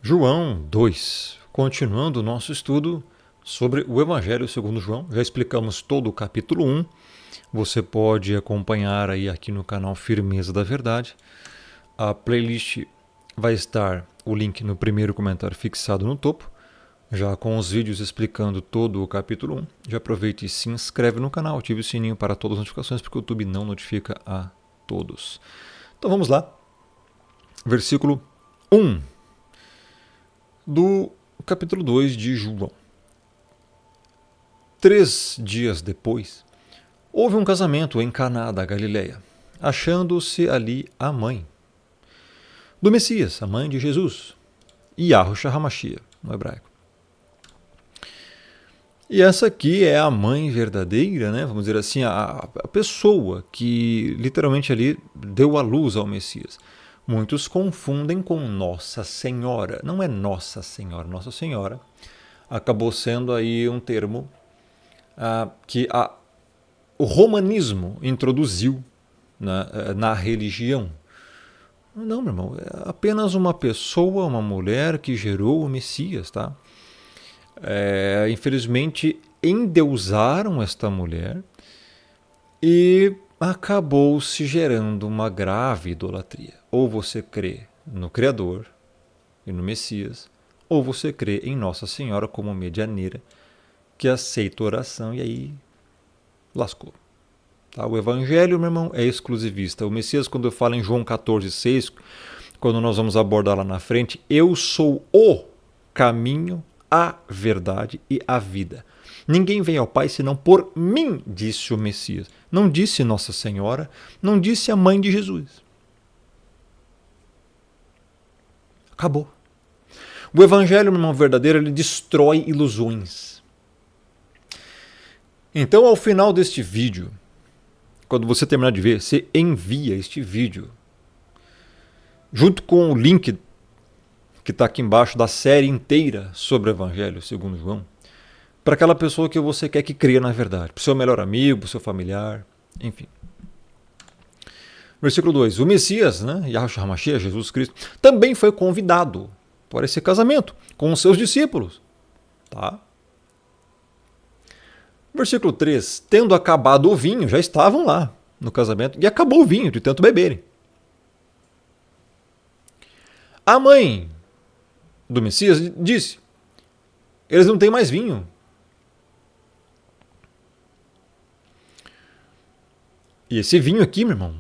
João 2. Continuando o nosso estudo sobre o Evangelho segundo João. Já explicamos todo o capítulo 1. Você pode acompanhar aí aqui no canal Firmeza da Verdade. A playlist vai estar o link no primeiro comentário fixado no topo, já com os vídeos explicando todo o capítulo 1. Já aproveite e se inscreve no canal, ative o sininho para todas as notificações, porque o YouTube não notifica a todos. Então vamos lá. Versículo 1 do capítulo 2 de João. 3 dias depois, houve um casamento em Caná da Galileia, achando-se ali a mãe do Messias, a mãe de Jesus, Yahushua HaMashiach, no hebraico. E essa aqui é a mãe verdadeira, né? Vamos dizer assim, a pessoa que literalmente ali deu a luz ao Messias. Muitos confundem com Nossa Senhora. Não é Nossa Senhora. Nossa Senhora acabou sendo aí um termo que o romanismo introduziu na religião. Não, meu irmão, é apenas uma pessoa, uma mulher que gerou o Messias, tá? Infelizmente, endeusaram esta mulher e acabou se gerando uma grave idolatria. Ou você crê no Criador e no Messias, ou você crê em Nossa Senhora como medianeira, que aceita oração e aí lascou. Tá? O Evangelho, meu irmão, é exclusivista. O Messias, quando eu falo em João 14,6, quando nós vamos abordar lá na frente, eu sou o caminho, a verdade e a vida. Ninguém vem ao Pai senão por mim, disse o Messias. Não disse Nossa Senhora, não disse a mãe de Jesus. Acabou. O Evangelho, meu irmão, verdadeiro, ele destrói ilusões. Então, ao final deste vídeo, quando você terminar de ver, você envia este vídeo junto com o link que está aqui embaixo da série inteira sobre o Evangelho segundo João, para aquela pessoa que você quer que creia na verdade, para o seu melhor amigo, para o seu familiar, enfim. Versículo 2. O Messias, Yahushua HaMashiach, Jesus Cristo, também foi convidado para esse casamento com os seus discípulos. Tá? Versículo 3. Tendo acabado o vinho, já estavam lá no casamento e acabou o vinho de tanto beberem. A mãe do Messias disse: eles não têm mais vinho. E esse vinho aqui, meu irmão,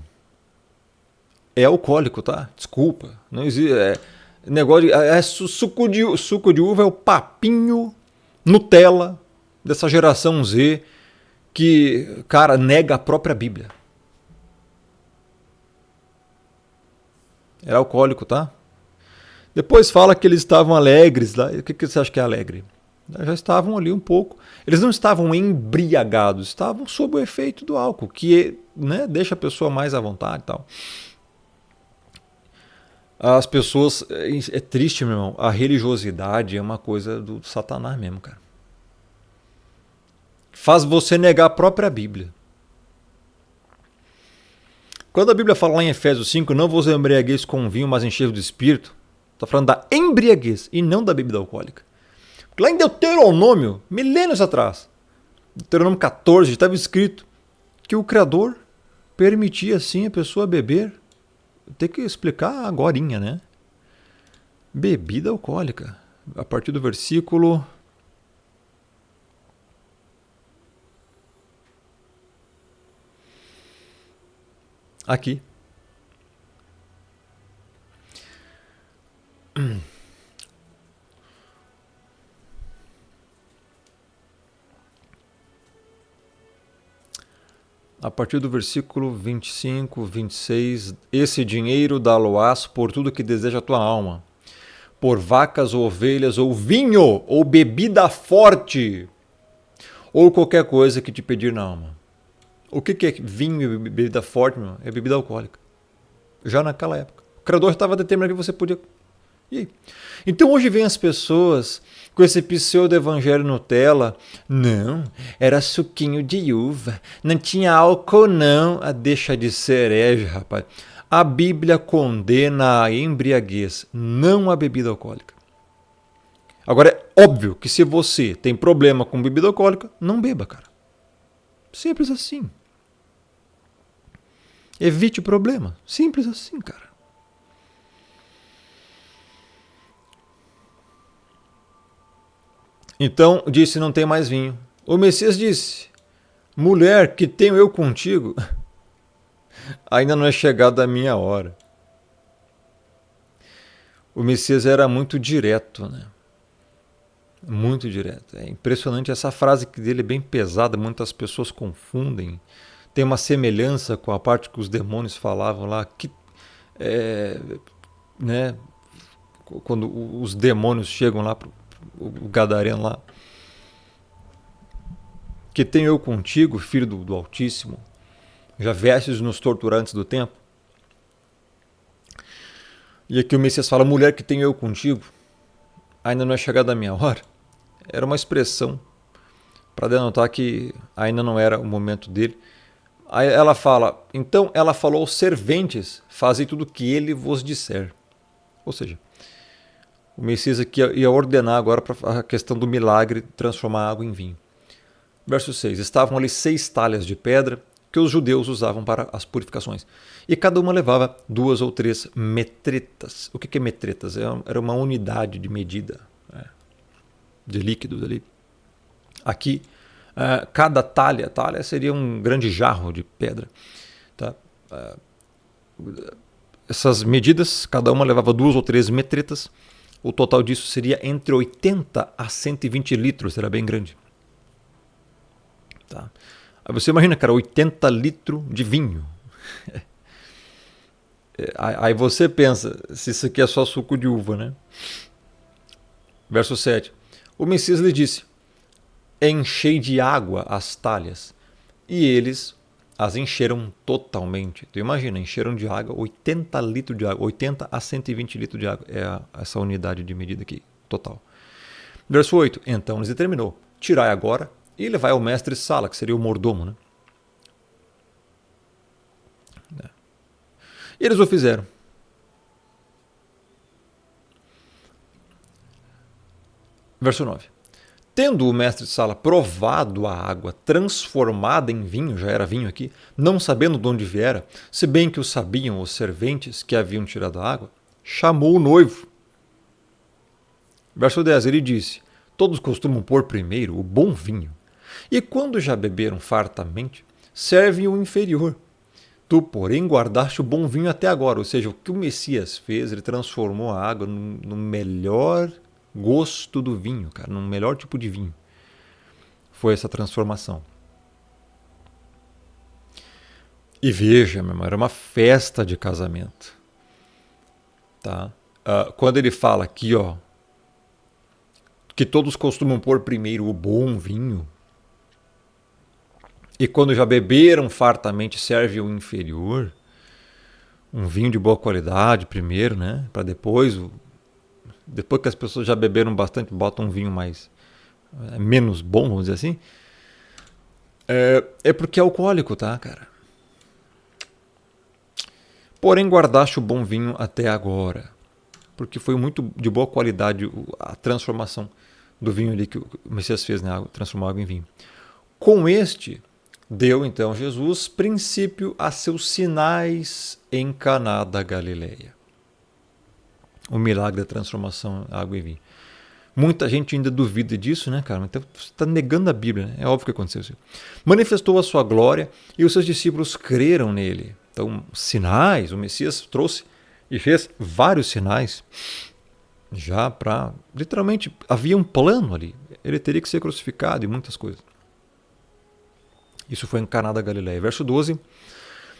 é alcoólico, tá? Desculpa. Não existe. Negócio de, suco de uva é o papinho Nutella dessa geração Z que, cara, nega a própria Bíblia. Era alcoólico, tá? Depois fala que eles estavam alegres. O que você acha que é alegre? Já estavam ali um pouco. Eles não estavam embriagados, estavam sob o efeito do álcool, que deixa a pessoa mais à vontade e tal. As pessoas... É triste, meu irmão. A religiosidade é uma coisa do Satanás mesmo, cara. Faz você negar a própria Bíblia. Quando a Bíblia fala lá em Efésios 5, não vos embriagueis com vinho, mas enchei-vos do Espírito, está falando da embriaguez e não da bebida alcoólica. Porque lá em Deuteronômio, milênios atrás, Deuteronômio 14, estava escrito que o Criador permitia assim a pessoa beber. Tem que explicar agorinha, né? Bebida alcoólica. A partir do versículo... aqui. A partir do versículo 25, 26, esse dinheiro dá-lo-ás por tudo que deseja a tua alma, por vacas ou ovelhas, ou vinho, ou bebida forte, ou qualquer coisa que te pedir na alma. O que é vinho e bebida forte, meu? É bebida alcoólica. Já naquela época. O Criador estava determinando que você podia... E aí? Então hoje vem as pessoas com esse pseudo-evangelho Nutella. Não, era suquinho de uva. Não tinha álcool, não. Deixa de ser herege, rapaz. A Bíblia condena a embriaguez, não a bebida alcoólica. Agora, é óbvio que se você tem problema com bebida alcoólica, não beba, cara. Simples assim. Evite o problema. Simples assim, cara. Então disse: não tem mais vinho. O Messias disse: mulher, que tenho eu contigo? Ainda não é chegada a minha hora. O Messias era muito direto, né? Muito direto. É impressionante, essa frase dele é bem pesada, muitas pessoas confundem. Tem uma semelhança com a parte que os demônios falavam lá, que né, quando os demônios chegam lá, o gadareno lá, que tenho eu contigo, filho do Altíssimo, já vestes nos torturantes do tempo. E aqui o Messias fala: mulher, que tenho eu contigo, ainda não é chegada a minha hora. Era uma expressão para denotar que ainda não era o momento dele. Aí ela fala: então ela falou aos serventes, fazei tudo o que ele vos disser. Ou seja, o Messias aqui ia ordenar agora para a questão do milagre, transformar a água em vinho. Verso 6. Estavam ali 6 talhas de pedra que os judeus usavam para as purificações. E cada uma levava 2 ou 3 metretas. O que é metretas? Era uma unidade de medida, né, de líquidos ali. Aqui, cada talha seria um grande jarro de pedra. Tá? Essas medidas, cada uma levava 2 ou 3 metretas. O total disso seria entre 80 a 120 litros, era bem grande. Tá? Aí você imagina, cara, 80 litros de vinho. Aí você pensa, se isso aqui é só suco de uva, né? Verso 7. O Messias lhe disse: enchei de água as talhas. E eles as encheram totalmente. Tu imagina, encheram de água 80 litros de água, 80 a 120 litros de água. É essa unidade de medida aqui, total. Verso 8. Então lhes determinou: tirai agora e levai ao mestre-sala, que seria o mordomo, né? E eles o fizeram. Verso 9. Tendo o mestre de sala provado a água transformada em vinho, já era vinho aqui, não sabendo de onde viera, se bem que o sabiam os serventes que haviam tirado a água, chamou o noivo. Verso 10, ele disse: todos costumam pôr primeiro o bom vinho, e quando já beberam fartamente, servem o inferior. Tu, porém, guardaste o bom vinho até agora. Ou seja, o que o Messias fez, ele transformou a água no melhor gosto do vinho, cara, no melhor tipo de vinho. Foi essa transformação. E veja, meu irmão, era uma festa de casamento. Tá? Quando ele fala aqui, ó, que todos costumam pôr primeiro o bom vinho, e quando já beberam fartamente, serve o inferior, um vinho de boa qualidade primeiro, né? Para depois que as pessoas já beberam bastante, botam um vinho menos bom, vamos dizer assim. É porque é alcoólico, tá, cara? Porém, guardaste o bom vinho até agora, porque foi muito de boa qualidade a transformação do vinho ali que o Messias fez, né? Transformar água em vinho. Com este, deu então Jesus princípio a seus sinais em Caná da Galileia. O milagre da transformação em água em vinho. Muita gente ainda duvida disso, né, cara? Então você está negando a Bíblia, né? É óbvio que aconteceu isso. Manifestou a sua glória e os seus discípulos creram nele. Então, sinais, o Messias trouxe e fez vários sinais já para... Literalmente, havia um plano ali. Ele teria que ser crucificado e muitas coisas. Isso foi em Caná da Galileia. Verso 12.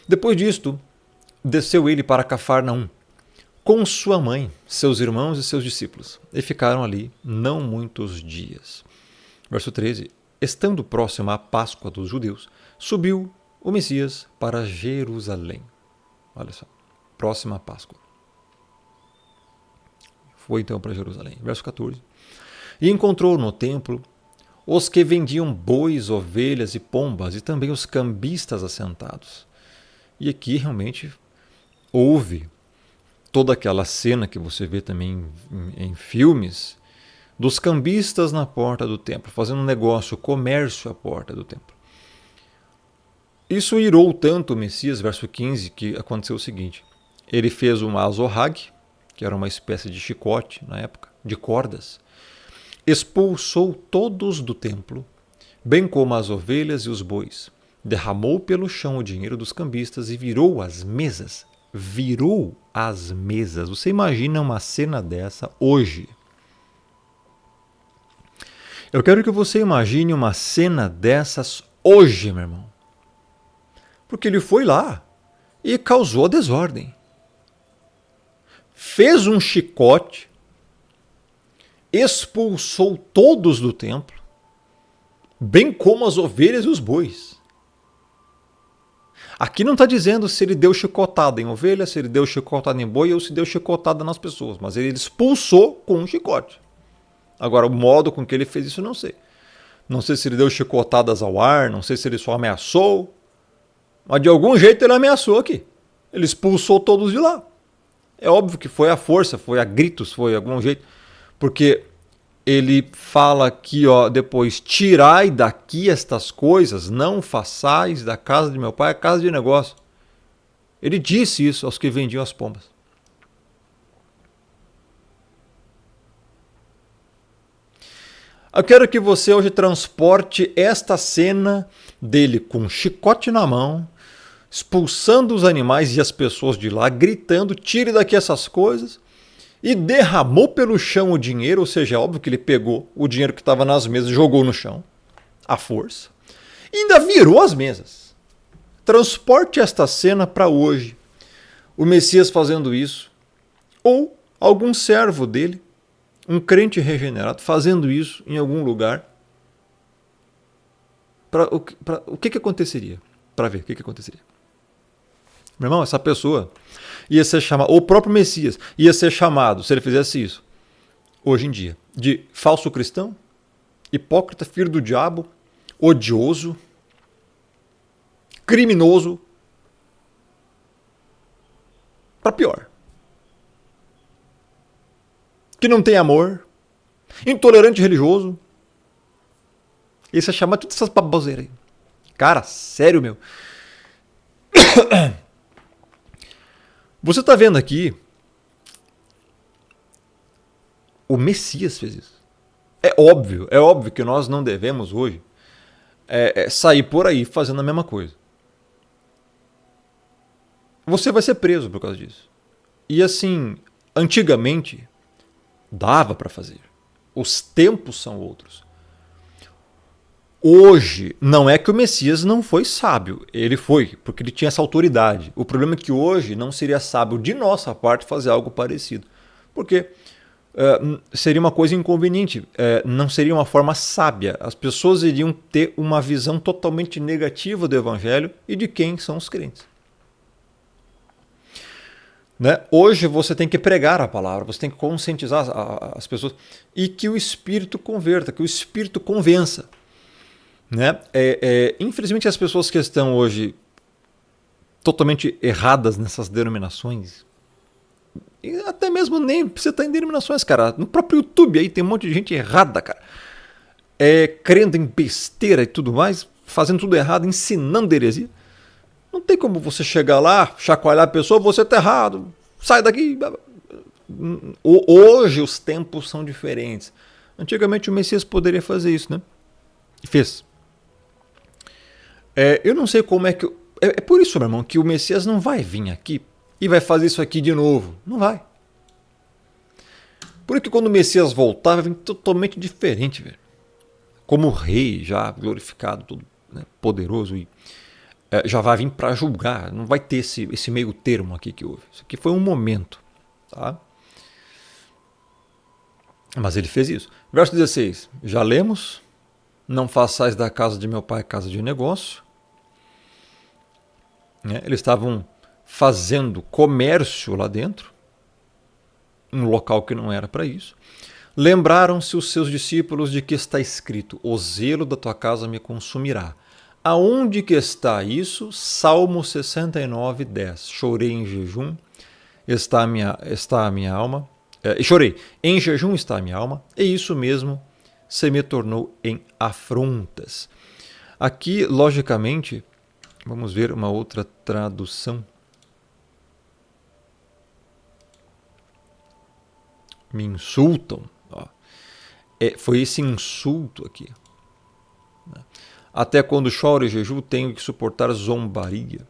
Depois disto, desceu ele para Cafarnaum, com sua mãe, seus irmãos e seus discípulos, e ficaram ali não muitos dias. Verso 13. Estando próximo à Páscoa dos judeus, subiu o Messias para Jerusalém. Olha só, próxima à Páscoa. Foi então para Jerusalém. Verso 14. E encontrou no templo os que vendiam bois, ovelhas e pombas, e também os cambistas assentados. E aqui realmente houve toda aquela cena que você vê também em filmes, dos cambistas na porta do templo, fazendo um negócio, comércio à porta do templo. Isso irou tanto o Messias, verso 15, que aconteceu o seguinte. Ele fez uma azorrague, que era uma espécie de chicote na época, de cordas, expulsou todos do templo, bem como as ovelhas e os bois, derramou pelo chão o dinheiro dos cambistas e virou as mesas. Virou as mesas. Você imagina uma cena dessa hoje? Eu quero que você imagine uma cena dessas hoje, meu irmão. Porque ele foi lá e causou a desordem. Fez um chicote, expulsou todos do templo, bem como as ovelhas e os bois. Aqui não está dizendo se ele deu chicotada em ovelha, se ele deu chicotada em boi ou se deu chicotada nas pessoas, mas ele expulsou com um chicote. Agora, o modo com que ele fez isso, eu não sei. Não sei se ele deu chicotadas ao ar, não sei se ele só ameaçou, mas de algum jeito ele ameaçou aqui. Ele expulsou todos de lá. É óbvio que foi à força, foi a gritos, foi de algum jeito, porque ele fala aqui, ó, depois, tirai daqui estas coisas, não façais da casa de meu pai a casa de negócio. Ele disse isso aos que vendiam as pombas. Eu quero que você hoje transporte esta cena dele com um chicote na mão, expulsando os animais e as pessoas de lá, gritando, tire daqui essas coisas, e derramou pelo chão o dinheiro, ou seja, é óbvio que ele pegou o dinheiro que estava nas mesas e jogou no chão, à força, e ainda virou as mesas. Transporte esta cena para hoje, o Messias fazendo isso, ou algum servo dele, um crente regenerado, fazendo isso em algum lugar. O que aconteceria? Para ver o que aconteceria. Meu irmão, essa pessoa ia ser chamada, ou o próprio Messias ia ser chamado, se ele fizesse isso, hoje em dia, de falso cristão, hipócrita, filho do diabo, odioso, criminoso, para pior. Que não tem amor, intolerante religioso. Isso é chamar todas essas baboseiras aí. Cara, sério, meu. Você está vendo aqui, o Messias fez isso. É óbvio que nós não devemos hoje sair por aí fazendo a mesma coisa. Você vai ser preso por causa disso. E assim, antigamente, dava para fazer. Os tempos são outros. Hoje, não é que o Messias não foi sábio. Ele foi, porque ele tinha essa autoridade. O problema é que hoje não seria sábio de nossa parte fazer algo parecido. Porque seria uma coisa inconveniente. Não seria uma forma sábia. As pessoas iriam ter uma visão totalmente negativa do Evangelho e de quem são os crentes. Né? Hoje você tem que pregar a palavra, você tem que conscientizar as pessoas e que o Espírito converta, que o Espírito convença. Né? Infelizmente as pessoas que estão hoje totalmente erradas nessas denominações, e até mesmo nem precisa estar em denominações, cara, no próprio YouTube aí tem um monte de gente errada, cara, crendo em besteira e tudo mais, fazendo tudo errado, ensinando heresia. Não tem como você chegar lá, chacoalhar a pessoa, você está errado, sai daqui. Hoje os tempos são diferentes. Antigamente o Messias poderia fazer isso, né? E fez. Eu não sei como é que... É por isso, meu irmão, que o Messias não vai vir aqui e vai fazer isso aqui de novo. Não vai. Por isso que quando o Messias voltar, vai vir totalmente diferente, velho. Como rei já glorificado, todo, né, poderoso e... já vai vir para julgar, não vai ter esse meio termo aqui que houve. Isso aqui foi um momento. Tá? Mas ele fez isso. Verso 16, já lemos, não façais da casa de meu pai casa de negócio. Eles estavam fazendo comércio lá dentro, um local que não era para isso. Lembraram-se os seus discípulos de que está escrito, o zelo da tua casa me consumirá. Aonde que está isso? Salmo 69, 10. Chorei em jejum, está a minha alma, E chorei. Em jejum está a minha alma, e isso mesmo se me tornou em afrontas. Aqui, logicamente, vamos ver uma outra tradução. Me insultam. Ó. Foi esse insulto aqui. Até quando choro e jejuo, tenho que suportar zombaria.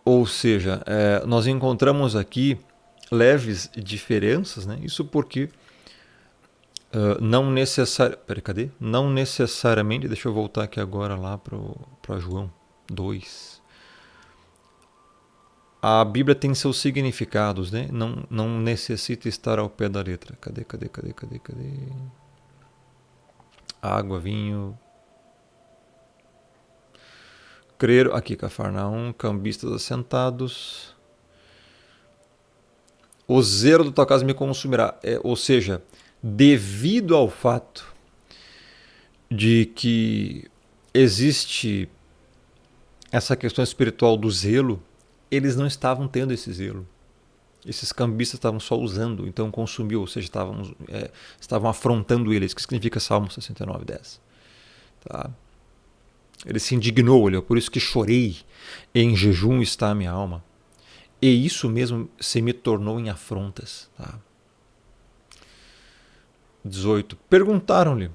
Ou seja, nós encontramos aqui leves diferenças, né? Isso porque não necessariamente, deixa eu voltar aqui agora lá para João 2. A Bíblia tem seus significados, né? Não necessita estar ao pé da letra. Cadê? Água, vinho. Crer, aqui, Cafarnaum, cambistas assentados. O zelo da tua casa me consumirá. Ou seja, devido ao fato de que existe essa questão espiritual do zelo, eles não estavam tendo esse zelo. Esses cambistas estavam só usando, então consumiu, ou seja, estavam afrontando eles, que significa Salmo 69:10. Tá? Ele se indignou, olha, por isso que chorei, em jejum está a minha alma. E isso mesmo se me tornou em afrontas. Tá? 18. Perguntaram-lhe,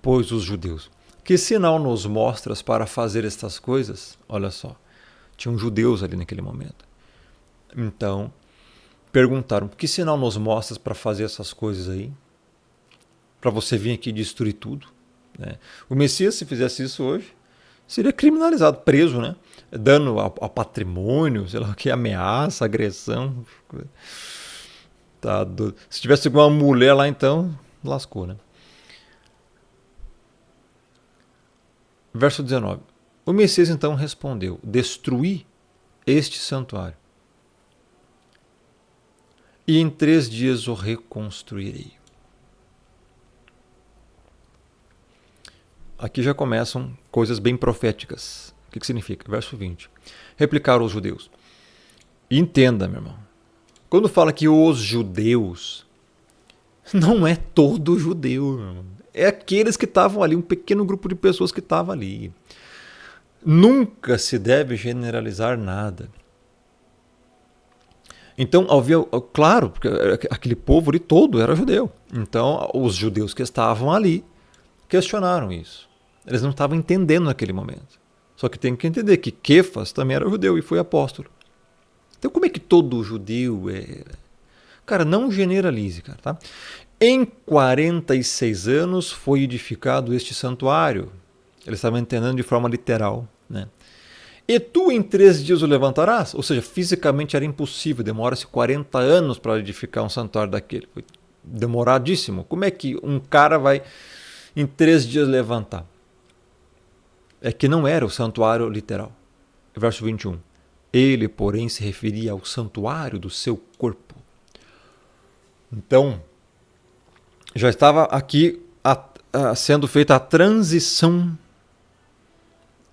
pois, os judeus, que sinal nos mostras para fazer estas coisas? Olha só, tinham judeus ali naquele momento. Então, perguntaram, que sinal nos mostras para fazer essas coisas aí? Para você vir aqui destruir tudo? Né? O Messias, se fizesse isso hoje, seria criminalizado, preso, né? Dano ao patrimônio, sei lá o que, ameaça, agressão. Tá, se tivesse uma mulher lá, então, lascou, né? Verso 19. O Messias então respondeu, destruí este santuário e em 3 dias o reconstruirei. Aqui já começam coisas bem proféticas. O que significa? Verso 20. Replicaram os judeus. Entenda, meu irmão. Quando fala que os judeus, não é todo judeu, meu irmão. É aqueles que estavam ali, um pequeno grupo de pessoas que estavam ali. Nunca se deve generalizar nada. Então, claro, porque aquele povo ali todo era judeu. Então, os judeus que estavam ali questionaram isso. Eles não estavam entendendo naquele momento. Só que tem que entender que Quefas também era judeu e foi apóstolo. Então como é que todo judeu é? Cara, não generalize, cara, tá? Em 46 anos foi edificado este santuário. Eles estavam entendendo de forma literal, né? E tu em 3 dias o levantarás? Ou seja, fisicamente era impossível, demora-se 40 anos para edificar um santuário daquele. Foi demoradíssimo. Como é que um cara vai em 3 dias levantar? É que não era o santuário literal. Verso 21. Ele, porém, se referia ao santuário do seu corpo. Então, já estava aqui sendo feita a transição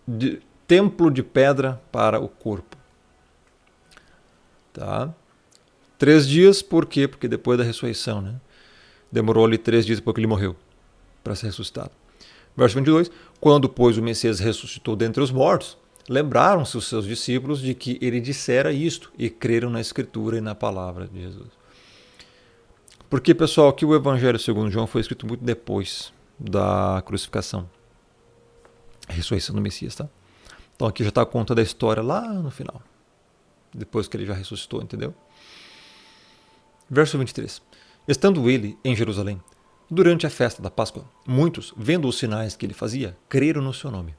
de templo de pedra para o corpo. Tá? 3 dias, por quê? Porque depois da ressurreição, né? Demorou ali 3 dias depois que ele morreu para ser ressuscitado. Verso 22. Quando, pois, o Messias ressuscitou dentre os mortos, lembraram-se os seus discípulos de que ele dissera isto e creram na Escritura e na palavra de Jesus. Porque, pessoal, aqui o Evangelho segundo João foi escrito muito depois da crucificação, a ressurreição do Messias, tá? Então aqui já está contando a história lá no final, depois que ele já ressuscitou, entendeu? Verso 23. Estando ele em Jerusalém, durante a festa da Páscoa, muitos, vendo os sinais que ele fazia, creram no seu nome.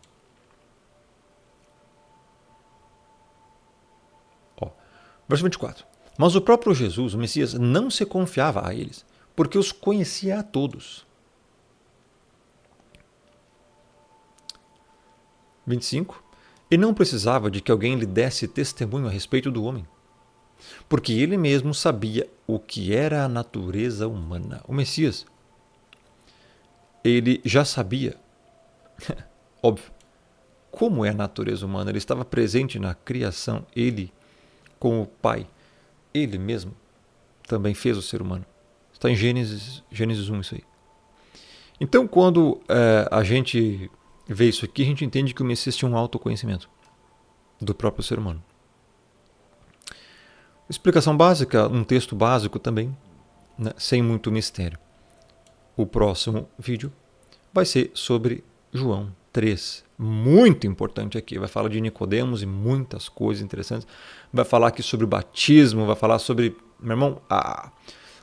Verso 24. Mas o próprio Jesus, o Messias, não se confiava a eles, porque os conhecia a todos. 25. E não precisava de que alguém lhe desse testemunho a respeito do homem, porque ele mesmo sabia o que era a natureza humana. O Messias, ele já sabia, óbvio, como é a natureza humana. Ele estava presente na criação, ele como Pai, ele mesmo também fez o ser humano. Está em Gênesis 1 isso aí. Então, quando a gente vê isso aqui, a gente entende que o Messias tinha um autoconhecimento do próprio ser humano. Explicação básica, um texto básico também, né, sem muito mistério. O próximo vídeo vai ser sobre João 3. Muito importante aqui. Vai falar de Nicodemos e muitas coisas interessantes. Vai falar aqui sobre o batismo, vai falar sobre, meu irmão,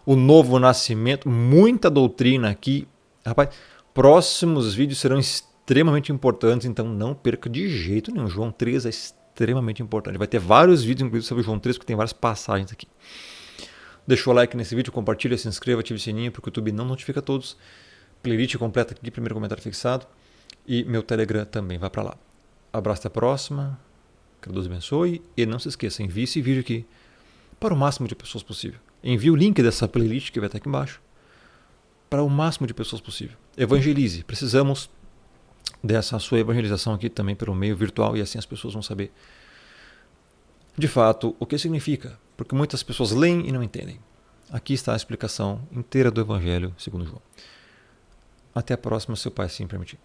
o novo nascimento. Muita doutrina aqui. Rapaz, próximos vídeos serão extremamente importantes, então não perca de jeito nenhum. João 3 é extremamente importante. Vai ter vários vídeos, inclusive, sobre João 3, porque tem várias passagens aqui. Deixa o like nesse vídeo, compartilha, se inscreva, ative o sininho, porque o YouTube não notifica todos. Playlist completa aqui, primeiro comentário fixado. E meu Telegram também, vai para lá. Abraço, até a próxima. Que Deus abençoe. E não se esqueça, envie esse vídeo aqui para o máximo de pessoas possível. Envie o link dessa playlist que vai estar aqui embaixo para o máximo de pessoas possível. Evangelize. Precisamos dessa sua evangelização aqui também pelo meio virtual e assim as pessoas vão saber de fato o que significa. Porque muitas pessoas leem e não entendem. Aqui está a explicação inteira do Evangelho segundo João. Até a próxima, se o Pai assim permitir.